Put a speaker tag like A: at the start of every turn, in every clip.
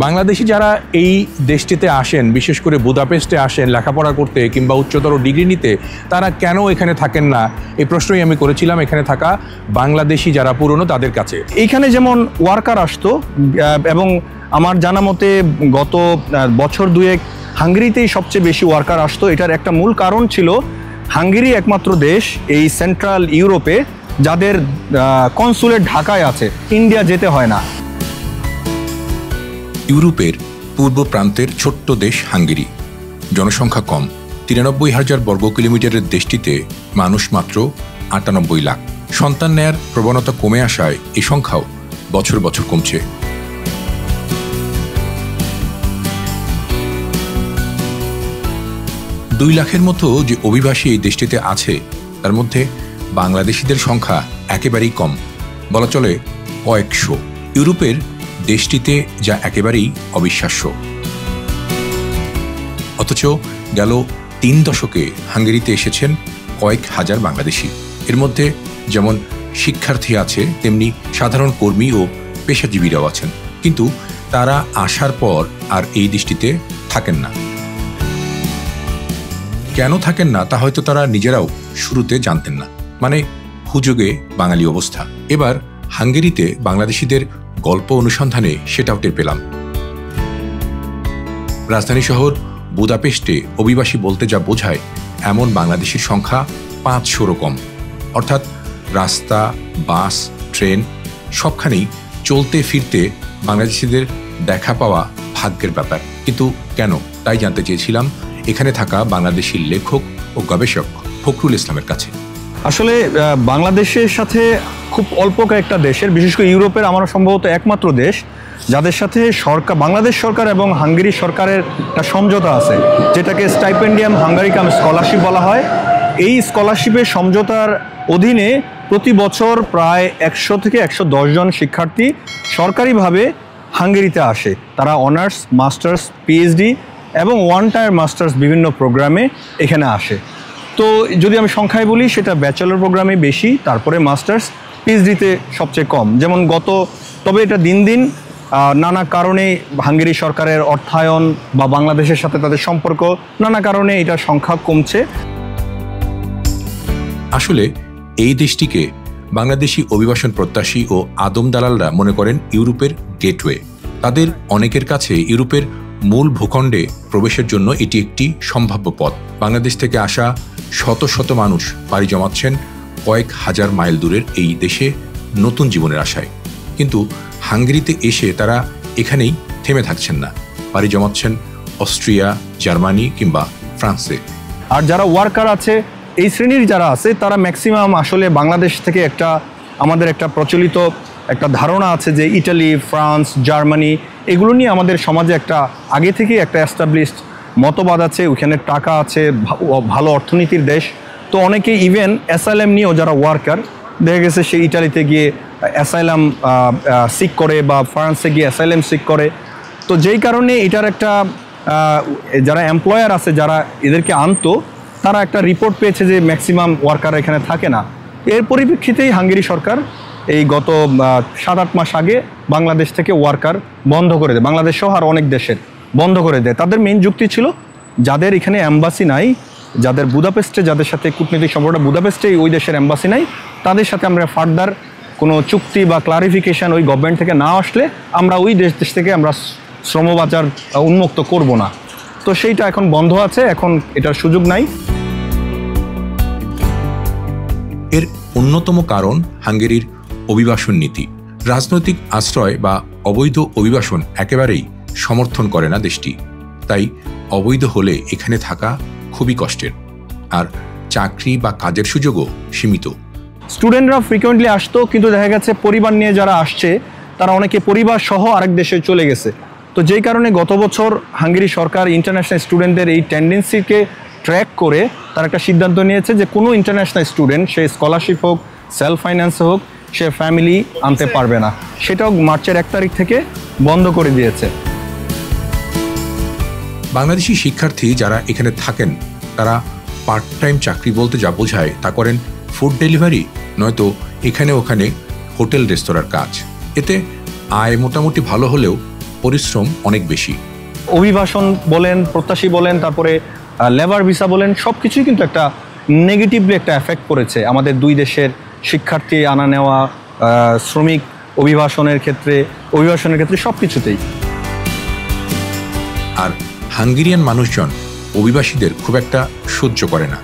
A: বাংলাদেশি যারা এই দেশটিতে আসেন, বিশেষ করে বুদাপেস্টে আসেন লেখাপড়া করতে কিংবা উচ্চতর ডিগ্রি নিতে, তারা কেন এখানে থাকেন না, এই প্রশ্নই আমি করেছিলাম এখানে থাকা বাংলাদেশি যারা পুরনো তাদের কাছে।
B: এইখানে যেমন ওয়ার্কার আসতো এবং আমার জানা মতে গত বছর দুয়েক হাঙ্গেরিতেই সবচেয়ে বেশি ওয়ার্কার আসতো। এটার একটা মূল কারণ ছিল হাঙ্গেরি একমাত্র দেশ এই সেন্ট্রাল ইউরোপে যাদের কনসুলেট ঢাকায় আছে, ইন্ডিয়া যেতে হয় না।
A: ইউরোপের পূর্ব প্রান্তের ছোট্ট দেশ হাঙ্গেরি, জনসংখ্যা কম, ৯৩,০০০ বর্গ কিলোমিটারের দেশটিতে মানুষ মাত্র ৯৮ লাখ। সন্তান নেয়ার প্রবণতা কমে আসায় এই সংখ্যাও বছর বছর কমছে। দুই লাখের মতো যে অভিবাসী এই দেশটিতে আছে তার মধ্যে বাংলাদেশিদের সংখ্যা একেবারেই কম, বলা চলে কয়েকশো। ইউরোপের দেশটিতে যা একেবারেই অবিশ্বাস্য। অথচ গেল ৩ দশকে হাঙ্গেরিতে এসেছেন কয়েক হাজার বাংলাদেশি। এর মধ্যে যেমন শিক্ষার্থী আছে, তেমনি সাধারণ কর্মী ও পেশাজীবীরাও আছেন। কিন্তু তারা আসার পর আর এই দেশটিতে থাকেন না। কেন থাকেন না তা হয়তো তারা নিজেরাও শুরুতে জানতেন না, মানে হুজুগে বাঙালি অবস্থা। এবার হাঙ্গেরিতে বাংলাদেশিদের গল্প অনুসন্ধানে সেটাও টের পেলাম। রাজধানী শহর বুদাপেস্টে অভিবাসী বলতে যা বোঝায় এমন বাংলাদেশির সংখ্যা ৫০০-রও কম। অর্থাৎ রাস্তা, বাস, ট্রেন সবখানেই চলতে ফিরতে বাংলাদেশিদের দেখা পাওয়া ভাগ্যের ব্যাপার। কিন্তু কেন, তাই জানতে চেয়েছিলাম এখানে থাকা বাংলাদেশি লেখক ও গবেষক ফখরুল ইসলামের কাছে।
B: আসলে বাংলাদেশের সাথে খুব অল্প কয়েকটা দেশের, বিশেষ করে ইউরোপের আমার সম্ভবত একমাত্র দেশ যাদের সাথে বাংলাদেশ সরকার এবং হাঙ্গেরি সরকারের একটা সমঝোতা আছে, যেটাকে স্টাইপেন্ডিয়াম হাঙ্গারিকাম স্কলারশিপ বলা হয়। এই স্কলারশিপের সমঝোতার অধীনে প্রতি বছর প্রায় ১০০ থেকে ১১০ জন শিক্ষার্থী সরকারিভাবে হাঙ্গেরিতে আসে। তারা অনার্স, মাস্টার্স, পিএইচডি এবং ওয়ান টায়ার মাস্টার্স বিভিন্ন প্রোগ্রামে এখানে আসে। তো যদি আমি সংখ্যায় বলি, সেটা ব্যাচেলর প্রোগ্রামে বেশি, তারপরে মাস্টার্স, পিএইচডিতে সবচেয়ে কম। যেমন তবে এটা দিন দিন নানা কারণে হাঙ্গেরি সরকারের অর্থায়ন বা বাংলাদেশের সাথে তাদের সম্পর্ক, নানা কারণে এটার সংখ্যা কমছে।
A: আসলে এই দেশটিকে বাংলাদেশি অভিবাসন প্রত্যাশী ও আদম দালালরা মনে করেন ইউরোপের গেটওয়ে। তাদের অনেকের কাছে ইউরোপের মূল ভূখণ্ডে প্রবেশের জন্য এটি একটি সম্ভাব্য পথ। বাংলাদেশ থেকে আসা শত শত মানুষ পাড়ি জমাচ্ছেন কয়েক হাজার মাইল দূরের এই দেশে নতুন জীবনের আশায়। কিন্তু হাঙ্গেরিতে এসে তারা এখানেই থেমে থাকছেন না, পাড়ি জমাচ্ছেন অস্ট্রিয়া, জার্মানি কিংবা ফ্রান্সে।
B: আর যারা ওয়ার্কার আছে, এই শ্রেণীর যারা আছে, তারা ম্যাক্সিমাম আসলে বাংলাদেশ থেকে আমাদের একটা প্রচলিত একটা ধারণা আছে যে ইটালি, ফ্রান্স, জার্মানি এগুলো নিয়ে আমাদের সমাজে একটা আগে থেকে একটা এস্টাবলিশড মতবাদ আছে। ওইখানে টাকা আছে, ভালো অর্থনীতির দেশ। তো অনেকে ইভেন অ্যাসাইলাম নিয়েও যারা ওয়ার্কার, দেখা গেছে সে ইটালিতে গিয়ে অ্যাসাইলাম সিক করে বা ফ্রান্সে গিয়ে অ্যাসাইলাম সিক করে। তো যেই কারণে এটার একটা যারা এমপ্লয়ার আছে, যারা এদেরকে আনতো, তারা একটা রিপোর্ট পেয়েছে যে ম্যাক্সিমাম ওয়ার্কার এখানে থাকে না। এর পরিপ্রেক্ষিতেই হাঙ্গেরি সরকার এই গত ৭-৮ মাস আগে বাংলাদেশ থেকে ওয়ার্কার বন্ধ করে দেয়, বাংলাদেশ সহ আর অনেক দেশের বন্ধ করে দেয়। তাদের মেইন যুক্তি ছিল যাদের এখানে অ্যাম্বাসি নাই, যাদের বুদাপেস্টে, যাদের সাথে কূটনৈতিক সম্পর্কটা বুদাপেস্টে ওই দেশের অ্যাম্বাসি নাই, তাদের সাথে আমরা ফার্দার কোনো চুক্তি বা ক্লারিফিকেশান ওই গভর্নমেন্ট থেকে না আসলে আমরা ওই দেশ থেকে আমরা শ্রমবাজার উন্মুক্ত করব না। তো সেইটা এখন বন্ধ আছে, এখন এটার সুযোগ নাই।
A: এর অন্যতম কারণ হাঙ্গেরির অভিবাসন নীতি। রাজনৈতিক আশ্রয় বা অবৈধ অভিবাসন একেবারেই সমর্থন করে না দেশটি। তাই অবৈধ হলে এখানে থাকা খুবই কষ্টের, আর চাকরি বা কাজের সুযোগও সীমিত।
B: স্টুডেন্টরা ফ্রিকোয়েন্টলি আসতো, কিন্তু দেখা গেছে পরিবার নিয়ে যারা আসছে তারা অনেকে পরিবার সহ আরেক দেশে চলে গেছে। তো যেই কারণে গত বছর হাঙ্গেরি সরকার ইন্টারন্যাশনাল স্টুডেন্টদের এই টেন্ডেন্সিকে ট্র্যাক করে তারা একটা সিদ্ধান্ত নিয়েছে যে কোনো ইন্টারন্যাশনাল স্টুডেন্ট, সে স্কলারশিপ হোক, সেলফ ফাইন্যান্স হোক, সে ফ্যামিলি আনতে পারবে না। সেটাও মার্চের ১ তারিখ থেকে বন্ধ করে দিয়েছে।
A: বাংলাদেশি শিক্ষার্থী যারা এখানে থাকেন তারা পার্ট টাইম চাকরি বলতে যা বোঝায় তা করেন ফুড ডেলিভারি, নয়তো এখানে ওখানে হোটেল রেস্তোরাঁর কাজ। এতে আয় মোটামুটি ভালো হলেও পরিশ্রম অনেক বেশি।
B: অভিবাসন বলেন, প্রত্যাশী বলেন, তারপরে লেবার ভিসা বলেন, সব কিছুই কিন্তু একটা নেগেটিভলি একটা এফেক্ট করেছে আমাদের দুই দেশের শিক্ষার্থী আনা নেওয়া, শ্রমিক অভিবাসনের ক্ষেত্রে সব কিছুতেই।
A: আর হাঙ্গেরিয়ান মানুষজন অভিবাসীদের খুব একটা সহ্য করে না,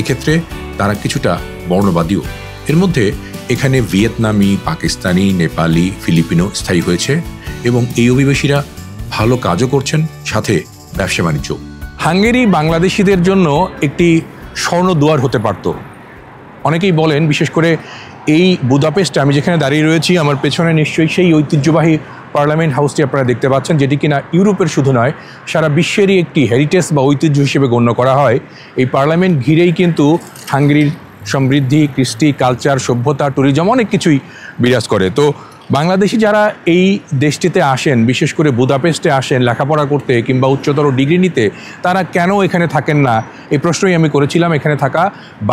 A: এক্ষেত্রে তারা কিছুটা বর্ণবাদীও। এর মধ্যে এখানে ভিয়েতনামি, পাকিস্তানি, নেপালি, ফিলিপিনো স্থায়ী হয়েছে এবং এই অভিবাসীরা ভালো কাজও করছেন, সাথে ব্যবসা বাণিজ্য। হাঙ্গেরি বাংলাদেশিদের জন্য একটি স্বর্ণদুয়ার হতে পারত। অনেকেই বলেন, বিশেষ করে এই বুদাপেস্টে আমি যেখানে দাঁড়িয়ে রয়েছি, আমার পেছনে নিশ্চয়ই সেই ঐতিহ্যবাহী পার্লামেন্ট হাউসটি আপনারা দেখতে পাচ্ছেন, যেটি কিনা ইউরোপের শুধু নয়, সারা বিশ্বেরই একটি হেরিটেজ বা ঐতিহ্য হিসেবে গণ্য করা হয়। এই পার্লামেন্ট ঘিরেই কিন্তু হাঙ্গেরির সমৃদ্ধি, কৃষ্টি, কালচার, সভ্যতা, ট্যুরিজম অনেক কিছুই বিরাজ করে। তো বাংলাদেশি যারা এই দেশটিতে আসেন, বিশেষ করে বুদাপেস্টে আসেন লেখাপড়া করতে কিংবা উচ্চতর ডিগ্রি নিতে, তারা কেন এখানে থাকেন না, এই প্রশ্নই আমি করেছিলাম এখানে থাকা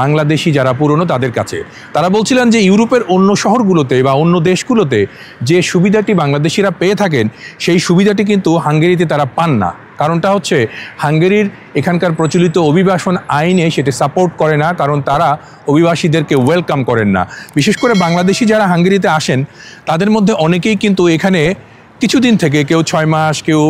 A: বাংলাদেশি যারা পুরনো তাদের কাছে। তারা বলছিলেন যে ইউরোপের অন্য শহরগুলোতে বা অন্য দেশগুলোতে যে সুবিধাটি বাংলাদেশিরা পেয়ে থাকেন, সেই সুবিধাটি কিন্তু হাঙ্গেরিতে তারা পান না। কারণটা হচ্ছে হাঙ্গেরির এখানকার প্রচলিত অভিবাসন আইনে সেটি সাপোর্ট করে না, কারণ তারা অভিবাসীদেরকে ওয়েলকাম করেন না। বিশেষ করে বাংলাদেশি যারা হাঙ্গেরিতে আসেন তাদের মধ্যে অনেকেই কিন্তু এখানে কিছুদিন থেকে, কেউ 6 মাস, কেউ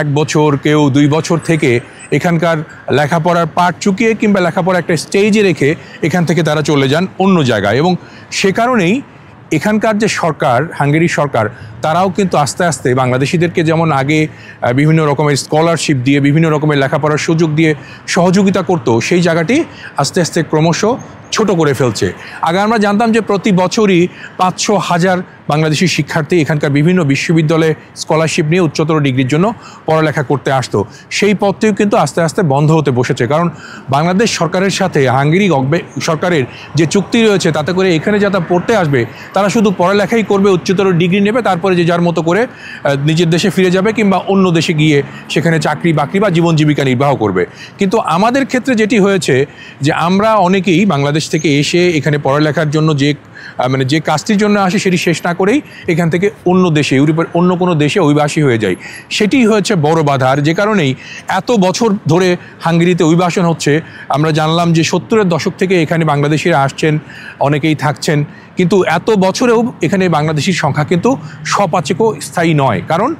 A: 1 বছর, কেউ 2 বছর থেকে এখানকার লেখাপড়ার পাঠ চুকিয়ে কিংবা লেখাপড়া একটা স্টেজে রেখে এখান থেকে তারা চলে যান অন্য জায়গায়। এবং সে কারণেই এখানকার যে সরকার, হাঙ্গেরি সরকার, তারাও কিন্তু আস্তে আস্তে বাংলাদেশিদেরকে যেমন আগে বিভিন্ন রকমের স্কলারশিপ দিয়ে, বিভিন্ন রকমের লেখাপড়ার সুযোগ দিয়ে সহযোগিতা করতো, সেই জায়গাটি আস্তে আস্তে ক্রমশ ছোট করে ফেলছে। আগে আমরা জানতাম যে প্রতি বছরই 500,000 বাংলাদেশি শিক্ষার্থী এখানকার বিভিন্ন বিশ্ববিদ্যালয়ে স্কলারশিপ নিয়ে উচ্চতর ডিগ্রির জন্য পড়ালেখা করতে আসতো। সেই পথটিও কিন্তু আস্তে আস্তে বন্ধ হতে বসেছে, কারণ বাংলাদেশ সরকারের সাথে হাঙ্গেরি সরকারের যে চুক্তি রয়েছে, তাতে করে এখানে যারা পড়তে আসবে তারা শুধু পড়ালেখাই করবে, উচ্চতর ডিগ্রি নেবে, তারপরে যে যার মতো করে নিজের দেশে ফিরে যাবে কিংবা অন্য দেশে গিয়ে সেখানে চাকরি বাকরি বা জীবন জীবিকা নির্বাহ করবে। কিন্তু আমাদের ক্ষেত্রে যেটি হয়েছে যে আমরা অনেকেই বাংলাদেশ থেকে এসে এখানে পড়ালেখার জন্য যে কাজটির জন্য আসে সেটি শেষ না করেই এখান থেকে অন্য দেশে, ইউরোপের অন্য কোনো দেশে অভিবাসী হয়ে যায়। সেটি হয়েছে বড় বাধা। আর যে কারণেই এত বছর ধরে হাঙ্গেরিতে অভিবাসন হচ্ছে। আমরা জানলাম যে 70-এর দশক থেকে এখানে বাংলাদেশিরা আসছেন, অনেকেই থাকছেন, কিন্তু এত বছরেও এখানে বাংলাদেশির সংখ্যা কিন্তু সপাচেকও স্থায়ী নয়, কারণ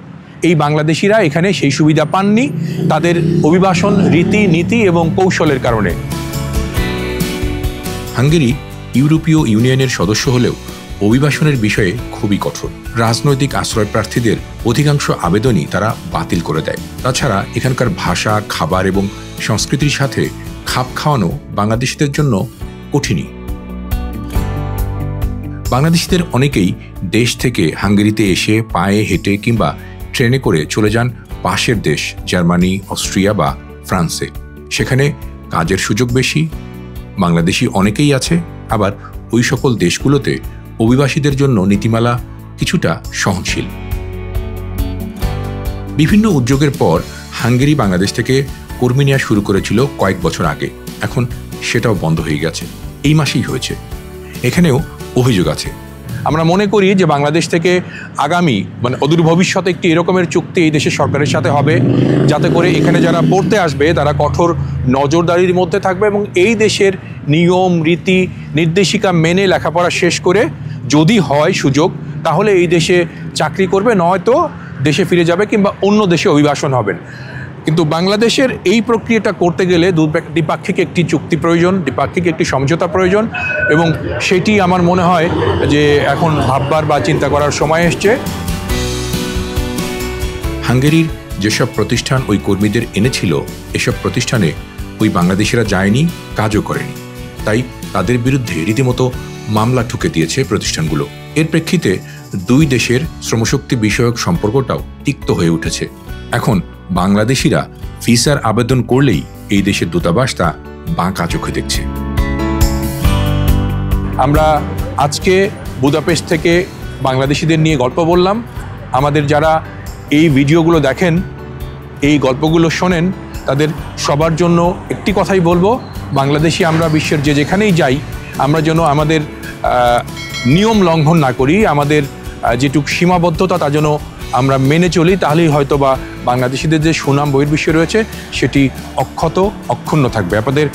A: এই বাংলাদেশিরা এখানে সেই সুবিধা পাননি তাদের অভিবাসন রীতি নীতি এবং কৌশলের কারণে। হাঙ্গেরি ইউরোপীয় ইউনিয়নের সদস্য হলেও অভিবাসনের বিষয়ে খুবই কঠোর। রাজনৈতিক আশ্রয় প্রার্থীদের অধিকাংশ আবেদনই তারা বাতিল করে দেয়। তাছাড়া এখানকার ভাষা, খাবার এবং সংস্কৃতির সাথে খাপ খাওয়ানো বাংলাদেশিদের জন্য কঠিনই। বাংলাদেশিদের অনেকেই দেশ থেকে হাঙ্গেরিতে এসে পায়ে হেঁটে কিংবা ট্রেনে করে চলে যান পাশের দেশ জার্মানি, অস্ট্রিয়া বা ফ্রান্সে। সেখানে কাজের সুযোগ বেশি, বাংলাদেশি অনেকেই আছে, আবার ওই সকল দেশগুলোতে অভিবাসীদের জন্য নীতিমালা কিছুটা সহনশীল। বিভিন্ন উদ্যোগের পর হাঙ্গেরি বাংলাদেশ থেকে কর্মী নেওয়া শুরু করেছিল কয়েক বছর আগে, এখন সেটাও বন্ধ হয়ে গেছে, এই মাসেই হয়েছে। এখানেও অভিযোগ আছে। আমরা মনে করি যে বাংলাদেশ থেকে আগামী অদূর ভবিষ্যতে একটি এরকমের চুক্তি এই দেশের সরকারের সাথে হবে, যাতে করে এখানে যারা পড়তে আসবে তারা কঠোর নজরদারির মধ্যে থাকবে এবং এই দেশের নিয়ম রীতি নির্দেশিকা মেনে লেখাপড়া শেষ করে যদি হয় সুযোগ, তাহলে এই দেশে চাকরি করবে, নয়তো দেশে ফিরে যাবে কিংবা অন্য দেশে অভিবাসন হবেন। কিন্তু বাংলাদেশের এই প্রক্রিয়াটা করতে গেলে দ্বিপাক্ষিক একটি চুক্তি প্রয়োজন, দ্বিপাক্ষিক একটি সমঝোতা প্রয়োজন, এবং সেটি আমার মনে হয় যে এখন ভাববার বা চিন্তা করার সময় এসছে। হাঙ্গেরির যেসব প্রতিষ্ঠান ওই কর্মীদের এনেছিল, এসব প্রতিষ্ঠানে ওই বাংলাদেশিরা যায়নি, কাজও করেনি, তাই তাদের বিরুদ্ধে রীতিমতো মামলা ঠুকে দিয়েছে প্রতিষ্ঠানগুলো। এর প্রেক্ষিতে দুই দেশের শ্রমশক্তি বিষয়ক সম্পর্কটাও তিক্ত হয়ে উঠেছে। এখন বাংলাদেশিরা ভিসার আবেদন করলেই এই দেশের দূতাবাস তা বাঁকা চোখে দেখছে। আমরা আজকে বুদাপেস্ট থেকে বাংলাদেশিদের নিয়ে গল্প বললাম। আমাদের যারা এই ভিডিওগুলো দেখেন, এই গল্পগুলো শোনেন, তাদের সবার জন্য একটি কথাই বলবো, বাংলাদেশি আমরা বিশ্বের যেখানেই যাই, আমরা যেন আমাদের নিয়ম লঙ্ঘন না করি, আমাদের যেটুকু সীমাবদ্ধতা তা যেন আমরা মেনে চলি, তাহলেই হয়তো বা বাংলাদেশিদের যে সুনাম বহির্বিশ্বে রয়েছে সেটি অক্ষুণ্ণ থাকবে। আপনাদের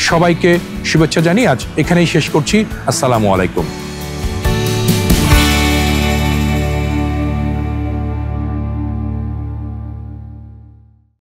A: সবাইকে শুভেচ্ছা জানিয়ে আজ এখানেই শেষ করছি। আসসালামু আলাইকুম।